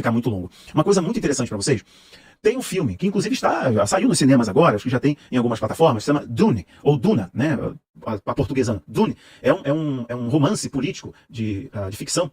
ficar muito longo. Uma coisa muito interessante para vocês, tem um filme que inclusive saiu nos cinemas agora, acho que já tem em algumas plataformas, se chama Dune, ou Duna, né? A portuguesando. Dune é um romance político de ficção.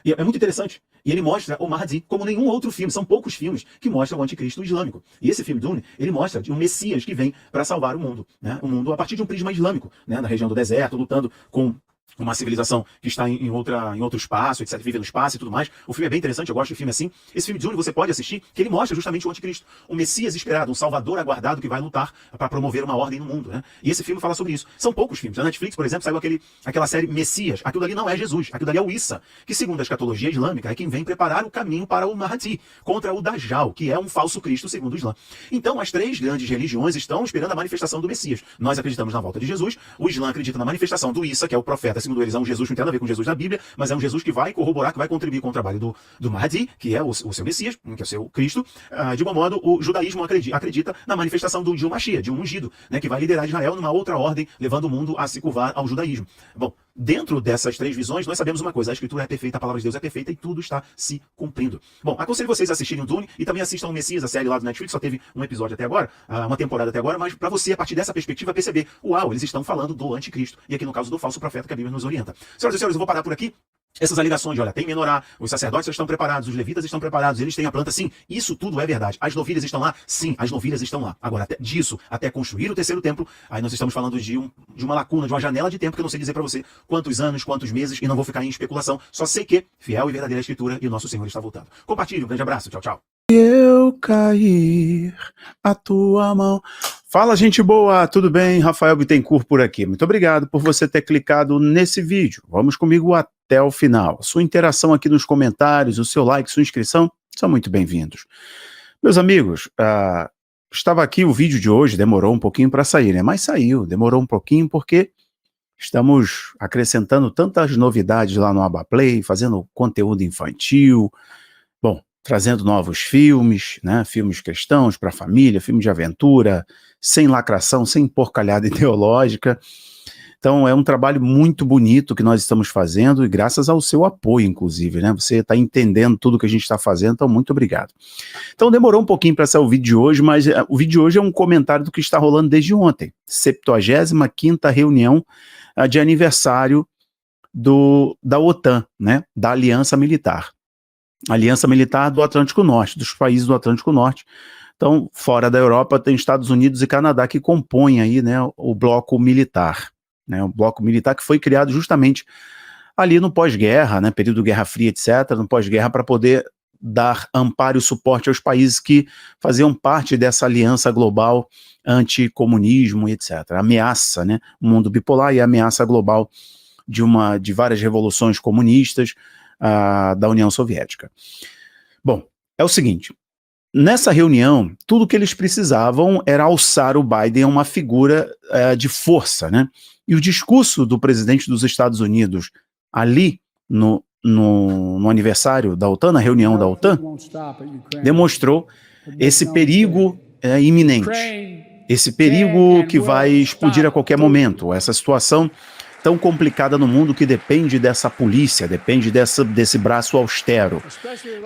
E é muito interessante. E ele mostra o Mahdi como nenhum outro filme. São poucos filmes que mostram o anticristo islâmico. E esse filme Dune, ele mostra de um Messias que vem para salvar o mundo, né? O mundo a partir de um prisma islâmico, né? Na região do deserto, lutando com uma civilização que está em outro espaço, etc., vive no espaço e tudo mais. O filme é bem interessante, eu gosto de filme assim. Esse filme Dune você pode assistir, que ele mostra justamente o anticristo, um Messias esperado, um salvador aguardado que vai lutar para promover uma ordem no mundo, né? E esse filme fala sobre isso. São poucos filmes. Na Netflix, por exemplo, saiu aquela série Messias. Aquilo ali não é Jesus, aquilo ali é o Issa, que segundo a escatologia islâmica é quem vem preparar o caminho para o Mahdi, contra o Dajjal, que é um falso Cristo segundo o Islã. Então as três grandes religiões estão esperando a manifestação do Messias. Nós acreditamos na volta de Jesus, o Islã acredita na manifestação do Issa, que é o profeta, segundo eles é um Jesus que não tem nada a ver com Jesus da Bíblia, mas é um Jesus que vai corroborar, que vai contribuir com o trabalho do Mahdi, que é o seu Messias, que é o seu Cristo. De igual modo, o judaísmo acredita na manifestação de um Mashiach, de um ungido, né, que vai liderar Israel numa outra ordem, levando o mundo a se curvar ao judaísmo. Bom, dentro dessas três visões, nós sabemos uma coisa: a Escritura é perfeita, a palavra de Deus é perfeita e tudo está se cumprindo. Bom, aconselho vocês a assistirem o Dune e também assistam o Messias, a série lá do Netflix, só teve um episódio até agora, uma temporada até agora, mas para você, a partir dessa perspectiva, perceber, uau, eles estão falando do anticristo, e aqui no caso do falso profeta que a Bíblia nos orienta. Senhoras e senhores, eu vou parar por aqui. Essas alegações de, olha, tem menorá, os sacerdotes estão preparados, os levitas estão preparados, eles têm a planta, sim, isso tudo é verdade. As novilhas estão lá? Sim, as novilhas estão lá. Agora, até construir o terceiro templo, aí nós estamos falando de uma lacuna, de uma janela de tempo que eu não sei dizer para você quantos anos, quantos meses, e não vou ficar em especulação, só sei que fiel e verdadeira a Escritura e o nosso Senhor está voltando. Compartilhe, um grande abraço, tchau, tchau. Eu cair a tua mão. Fala, gente boa, tudo bem? Rafael Bittencourt por aqui. Muito obrigado por você ter clicado nesse vídeo. Vamos comigo até o final. Sua interação aqui nos comentários, o seu like, sua inscrição, são muito bem-vindos. Meus amigos, estava aqui o vídeo de hoje, demorou um pouquinho para sair, né? Mas saiu, demorou um pouquinho porque estamos acrescentando tantas novidades lá no Abaplay, fazendo conteúdo infantil, bom, trazendo novos filmes, né? Filmes cristãos para a família, filmes de aventura, sem lacração, sem porcalhada ideológica. Então é um trabalho muito bonito que nós estamos fazendo e graças ao seu apoio, inclusive, né? Você está entendendo tudo que a gente está fazendo, então muito obrigado. Então demorou um pouquinho para sair o vídeo de hoje, mas o vídeo de hoje é um comentário do que está rolando desde ontem, 75ª reunião de aniversário da OTAN, né? Da Aliança Militar. Aliança Militar do Atlântico Norte, dos países do Atlântico Norte. Então, fora da Europa, tem Estados Unidos e Canadá que compõem aí, né, o bloco militar, né, o bloco militar que foi criado justamente ali no pós-guerra, né, período Guerra Fria, etc., no pós-guerra, para poder dar amparo e suporte aos países que faziam parte dessa aliança global anticomunismo, etc. Ameaça, né, o mundo bipolar e a ameaça global de várias revoluções comunistas, da União Soviética. Bom, é o seguinte, nessa reunião, tudo que eles precisavam era alçar o Biden a uma figura de força, né? E o discurso do presidente dos Estados Unidos ali no aniversário da OTAN, na reunião da OTAN, demonstrou esse perigo iminente, esse perigo que vai explodir a qualquer momento, essa situação tão complicada no mundo que depende dessa polícia, depende desse braço austero,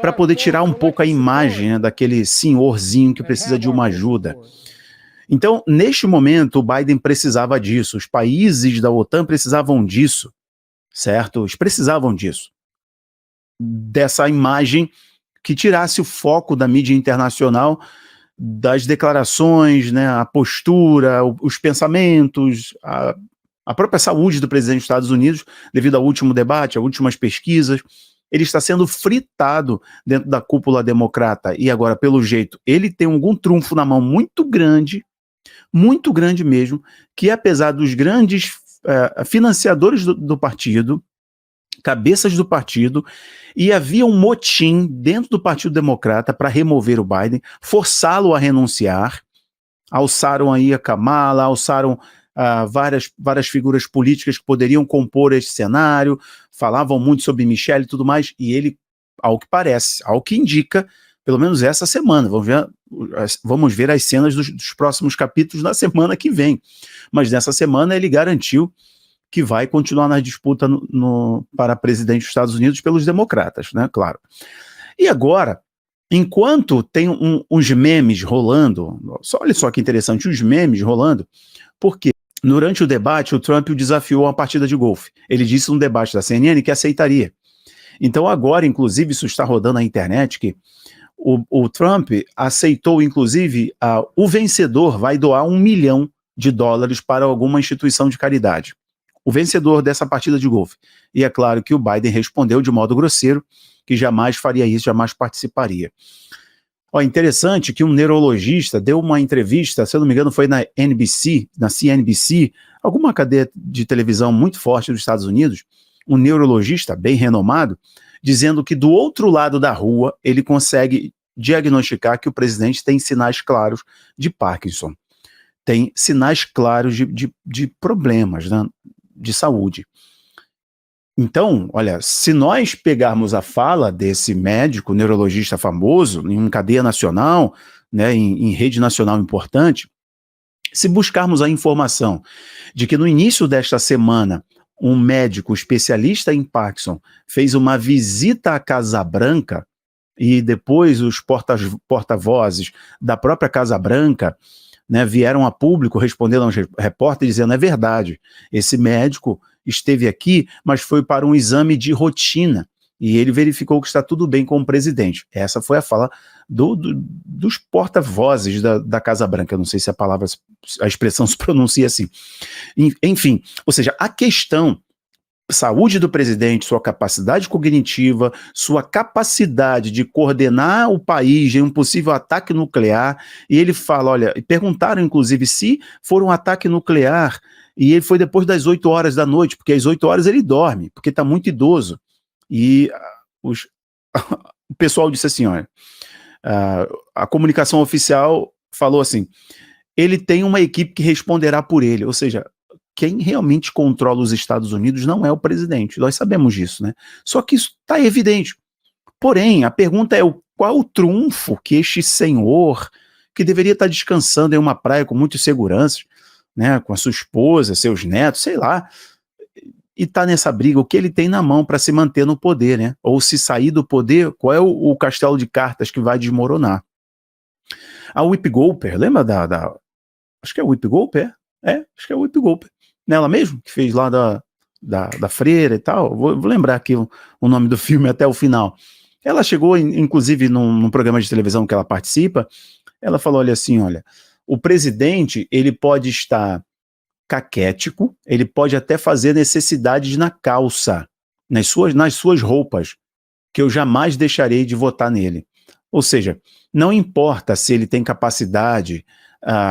para poder tirar um pouco a imagem, né, daquele senhorzinho que precisa de uma ajuda. Então, neste momento, o Biden precisava disso, os países da OTAN precisavam disso, certo? Eles precisavam disso, dessa imagem que tirasse o foco da mídia internacional das declarações, né, a postura, os pensamentos, a própria saúde do presidente dos Estados Unidos, devido ao último debate, às últimas pesquisas. Ele está sendo fritado dentro da cúpula democrata e agora, pelo jeito, ele tem algum trunfo na mão muito grande mesmo, que apesar dos grandes financiadores do partido, cabeças do partido, e havia um motim dentro do Partido Democrata para remover o Biden, forçá-lo a renunciar, alçaram aí a Kamala, alçaram várias figuras políticas que poderiam compor esse cenário, falavam muito sobre Michelle e tudo mais, e ele, ao que parece, ao que indica, pelo menos essa semana, vamos ver as cenas dos próximos capítulos na semana que vem, mas nessa semana ele garantiu que vai continuar na disputa para presidente dos Estados Unidos pelos democratas, né, claro. E agora, enquanto tem uns memes rolando, olha só que interessante, uns memes rolando, porque durante o debate o Trump o desafiou a uma partida de golfe. Ele disse num debate da CNN que aceitaria. Então agora, inclusive, isso está rodando na internet, que o Trump aceitou, inclusive, o vencedor vai doar $1 milhão para alguma instituição de caridade. O vencedor dessa partida de golfe. E é claro que o Biden respondeu de modo grosseiro que jamais faria isso, jamais participaria. Ó, interessante que um neurologista deu uma entrevista, se eu não me engano foi na NBC, na CNBC, alguma cadeia de televisão muito forte dos Estados Unidos, um neurologista bem renomado, dizendo que do outro lado da rua ele consegue diagnosticar que o presidente tem sinais claros de Parkinson. Tem sinais claros de problemas, né, de saúde. Então, olha, se nós pegarmos a fala desse médico neurologista famoso em uma cadeia nacional, né, em rede nacional importante, se buscarmos a informação de que no início desta semana um médico especialista em Parkinson fez uma visita à Casa Branca e depois os porta-vozes da própria Casa Branca, né, vieram a público respondendo aos repórteres dizendo, é verdade, esse médico esteve aqui, mas foi para um exame de rotina e ele verificou que está tudo bem com o presidente. Essa foi a fala dos porta-vozes da Casa Branca. Eu não sei se a expressão se pronuncia assim. Enfim, ou seja, a questão saúde do presidente, sua capacidade cognitiva, sua capacidade de coordenar o país em um possível ataque nuclear, e ele fala, olha, perguntaram inclusive se for um ataque nuclear, e ele foi depois das 8 horas da noite, porque às 8 horas ele dorme, porque está muito idoso, e o pessoal disse assim, olha, a comunicação oficial falou assim, ele tem uma equipe que responderá por ele, ou seja, quem realmente controla os Estados Unidos não é o presidente, nós sabemos disso, né? Só que isso está evidente. Porém, a pergunta é qual o trunfo que este senhor, que deveria estar descansando em uma praia com muitas seguranças, né, com a sua esposa, seus netos, sei lá, e está nessa briga, o que ele tem na mão para se manter no poder, né? Ou se sair do poder, qual é o castelo de cartas que vai desmoronar? A Whoopi Goldberg, lembra acho que é Whoopi Goldberg? Acho que é Whoopi Goldberg. Nela mesmo, que fez lá da freira e tal, vou lembrar aqui o nome do filme até o final. Ela chegou, inclusive, num programa de televisão que ela participa, ela falou, olha assim, olha, o presidente, ele pode estar caquético, ele pode até fazer necessidades na calça, nas suas roupas, que eu jamais deixarei de votar nele. Ou seja, não importa se ele tem capacidade,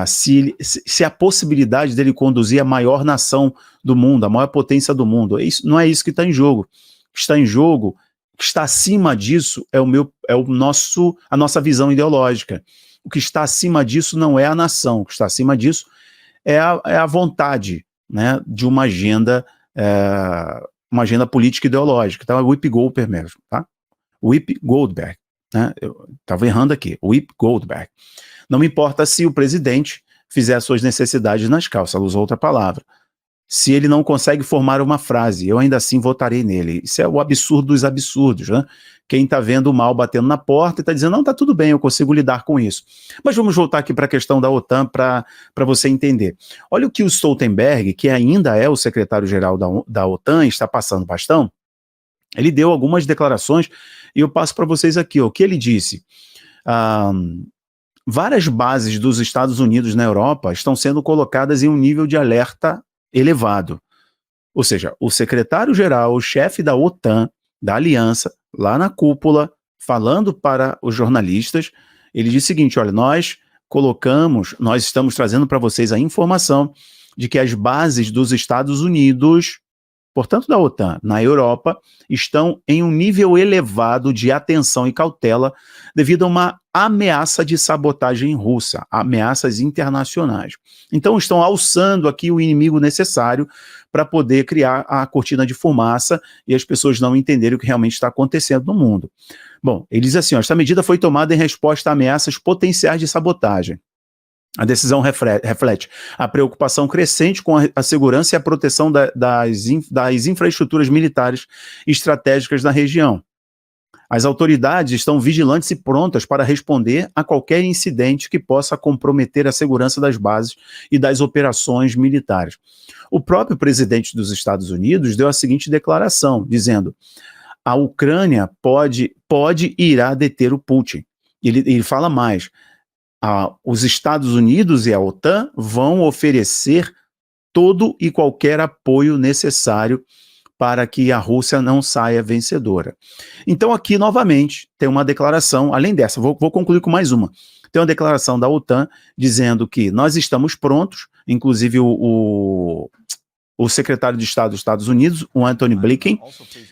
se a possibilidade dele conduzir a maior nação do mundo, a maior potência do mundo, não é isso que está em jogo. O que está em jogo, o que está acima disso a nossa visão ideológica. O que está acima disso não é a nação, o que está acima disso é a vontade, né, de uma agenda política ideológica. Então é Whoopi Goldberg mesmo, tá? Whoopi Goldberg, né? Eu estava errando aqui, Whoopi Goldberg. Não me importa se o presidente fizer as suas necessidades nas calças, ela usou outra palavra. Se ele não consegue formar uma frase, eu ainda assim votarei nele. Isso é o absurdo dos absurdos, né? Quem está vendo o mal batendo na porta e está dizendo, não, está tudo bem, eu consigo lidar com isso. Mas vamos voltar aqui para a questão da OTAN para você entender. Olha o que o Stoltenberg, que ainda é o secretário-geral da OTAN, está passando bastão, ele deu algumas declarações e eu passo para vocês aqui, ó, o que ele disse. Várias bases dos Estados Unidos na Europa estão sendo colocadas em um nível de alerta elevado. Ou seja, o secretário-geral, o chefe da OTAN, da aliança, lá na cúpula, falando para os jornalistas, ele diz o seguinte, olha, nós estamos trazendo para vocês a informação de que as bases dos Estados Unidos, portanto da OTAN, na Europa, estão em um nível elevado de atenção e cautela devido a uma ameaça de sabotagem russa, ameaças internacionais. Então estão alçando aqui o inimigo necessário para poder criar a cortina de fumaça e as pessoas não entenderem o que realmente está acontecendo no mundo. Bom, ele diz assim, ó, esta medida foi tomada em resposta a ameaças potenciais de sabotagem. A decisão reflete a preocupação crescente com a segurança e a proteção das infraestruturas militares estratégicas na região. As autoridades estão vigilantes e prontas para responder a qualquer incidente que possa comprometer a segurança das bases e das operações militares. O próprio presidente dos Estados Unidos deu a seguinte declaração, dizendo: a Ucrânia pode e irá deter o Putin. Ele fala mais: os Estados Unidos e a OTAN vão oferecer todo e qualquer apoio necessário para que a Rússia não saia vencedora. Então aqui, novamente, tem uma declaração, além dessa, vou concluir com mais uma. Tem uma declaração da OTAN dizendo que nós estamos prontos, inclusive o secretário de Estado dos Estados Unidos, o Antony Blinken,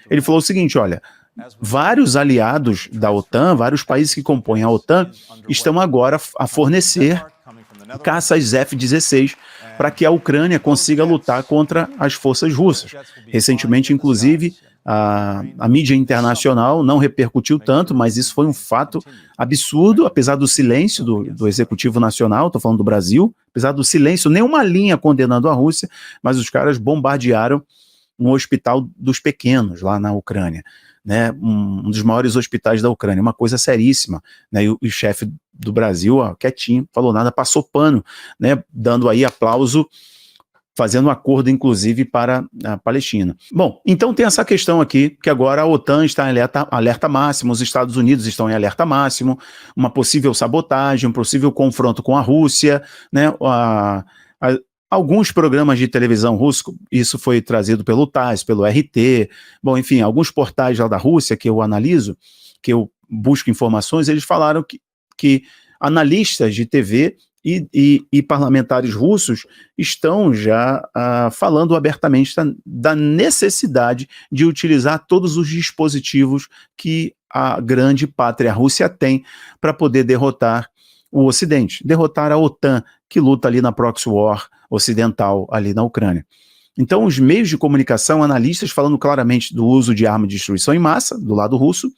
ele falou o seguinte: olha, vários aliados da OTAN, vários países que compõem a OTAN, estão agora a fornecer caças F-16 para que a Ucrânia consiga lutar contra as forças russas. Recentemente, inclusive, a mídia internacional não repercutiu tanto, mas isso foi um fato absurdo, apesar do silêncio do Executivo Nacional, estou falando do Brasil, apesar do silêncio, nenhuma linha condenando a Rússia, mas os caras bombardearam um hospital dos pequenos lá na Ucrânia, né, um dos maiores hospitais da Ucrânia, uma coisa seríssima, né, e o chefe do Brasil, ó, quietinho, falou nada, passou pano, né, dando aí aplauso, fazendo um acordo, inclusive, para a Palestina. Bom, então tem essa questão aqui, que agora a OTAN está em alerta máximo, os Estados Unidos estão em alerta máximo, uma possível sabotagem, um possível confronto com a Rússia, né, alguns programas de televisão russos, isso foi trazido pelo TASS, pelo RT, bom, enfim, alguns portais lá da Rússia que eu analiso, que eu busco informações, eles falaram que analistas de TV e parlamentares russos estão já falando abertamente da necessidade de utilizar todos os dispositivos que a grande pátria Rússia tem para poder derrotar o Ocidente, derrotar a OTAN, que luta ali na proxy war ocidental, ali na Ucrânia. Então, os meios de comunicação, analistas falando claramente do uso de arma de destruição em massa, do lado russo.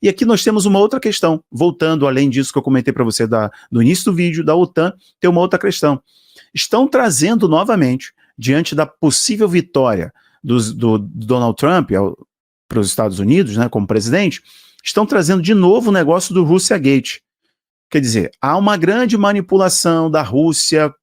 E aqui nós temos uma outra questão, voltando além disso que eu comentei para você do início do vídeo, da OTAN, tem uma outra questão. Estão trazendo novamente, diante da possível vitória do Donald Trump para os Estados Unidos, né, como presidente, estão trazendo de novo o negócio do Russia Gate. Quer dizer, há uma grande manipulação da Rússia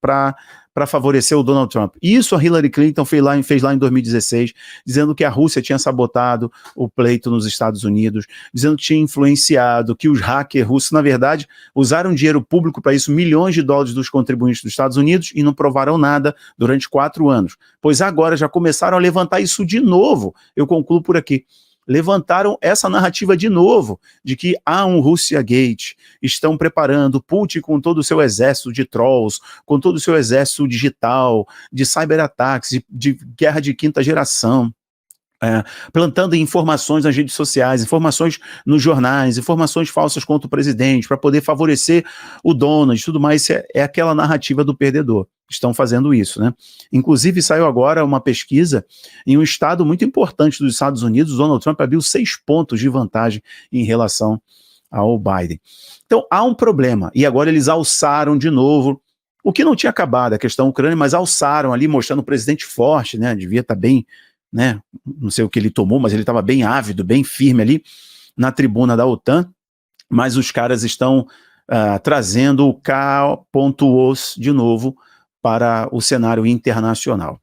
para favorecer o Donald Trump. Isso a Hillary Clinton fez lá em 2016, dizendo que a Rússia tinha sabotado o pleito nos Estados Unidos, dizendo que tinha influenciado, que os hackers russos, na verdade, usaram dinheiro público para isso, milhões de dólares dos contribuintes dos Estados Unidos, e não provaram nada durante 4 anos. Pois agora já começaram a levantar isso de novo. Eu concluo por aqui. Levantaram essa narrativa de novo, de que há um Russia Gate, estão preparando Putin com todo o seu exército de trolls, com todo o seu exército digital, de cyberataques, de guerra de quinta geração, plantando informações nas redes sociais, informações nos jornais, informações falsas contra o presidente, para poder favorecer o Donald e tudo mais. É aquela narrativa do perdedor. Estão fazendo isso, né? Inclusive saiu agora uma pesquisa em um estado muito importante dos Estados Unidos, o Donald Trump abriu 6 pontos de vantagem em relação ao Biden. Então há um problema, e agora eles alçaram de novo, o que não tinha acabado, a questão ucrânia, mas alçaram ali, mostrando o presidente forte, né? Devia estar bem, né? Não sei o que ele tomou, mas ele estava bem ávido, bem firme ali na tribuna da OTAN, mas os caras estão trazendo o K.os de novo para o cenário internacional.